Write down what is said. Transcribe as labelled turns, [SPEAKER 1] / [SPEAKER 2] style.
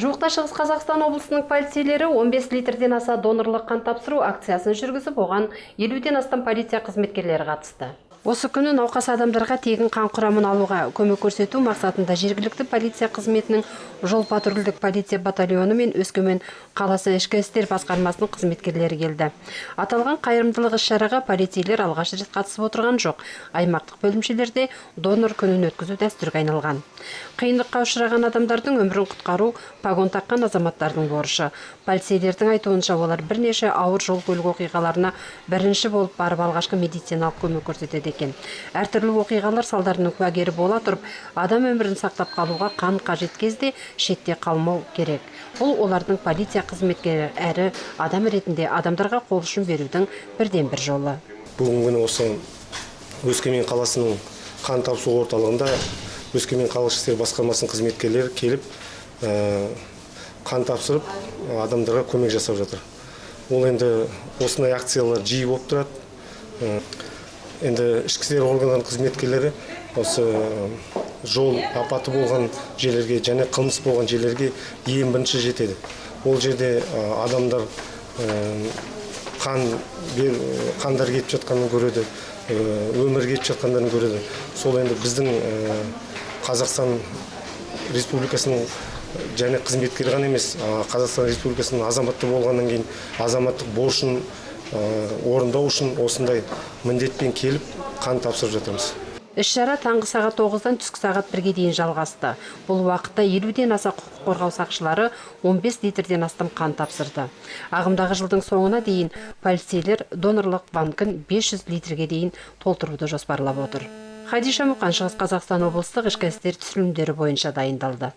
[SPEAKER 1] Жуықта Шығыс Қазақстан облысының полицейлері 15 литрден аса донорлық қан тапсыру акциясын жүргізіп, оған 50-ден астам полиция қызметкерлері қатысты. Осы күні науқас адамдарға тегін қан құрамын алуға көмек көрсету мақсатында жергілікті полиция қызметінің жол патрульдік полиция батальоны мен Өскемен қаласы ішкі істер басқармасының қызметкерлері келді. Аталған қайырымдылық іс-шараға полицейлер алғаш рет қатысып отырған жоқ. Аймақтық бөлімшелерде донор күнін өткізу дәстүрге айналған. Қиындыққа ұшыраған адамдардың өмірін құтқару погон таққан азаматтардың борышы. Полицейлердің айтуынша олар бірнеше ауыр жол көлік оқиғаларына бірінші болып барып алғашқы медициналық көмек көрсетеді екен. Әртүрлі оқиғалар салдарының куәгері бола тұрып, адам өмірін сақтап қалуға қан қажет кезде шетте қалмау керек. Бұл олардың полиция қызметкері әрі адам ретінде адамдарға қол ұшын берудің бірден бір жолы.
[SPEAKER 2] Бүгінгі күні осы Өскемен қаласының қан тапсыру орталығында Өскемен қалалық істер басқармасының қызметкерлері келіп, қан тапсырып, адамдарға көмек жасап жатыр. Ол енді осындай акциялар жиі болып тұрады. Енді ішкі істер органдарының қызметкерлері осы жол апаты болған жерлерге және қылмыс болған жерлерге ең бірінші жетеді. Ол жерде адамдар қандар кетіп жатқанын көреді, өмір кетіп жатқандарын көреді. Сол енді біздің Қазақстан Республикасының және қызметкері ғана емес, Қазақстан Республикасының азаматы болғаннан кейін азаматтық борышын орындау үшін осындай міндетпен келіп қан тапсырып жатырмыз.
[SPEAKER 1] Іс-шара таңғы сағат 9-дан түскі сағат 1-ге дейін жалғасты. Бұл уақытта 50-ден аса құқық қорғау сақшылары 15 литрден астам қан тапсырды. Ағымдағы жылдың соңына дейін полицейлер донорлық банкін 500 литрге дейін толтыруды жоспарлап отыр. Хадиша Мұқан, Шығыс Қазақстан облыстық ішкі істер түсірілімдері бойынша дайындалды.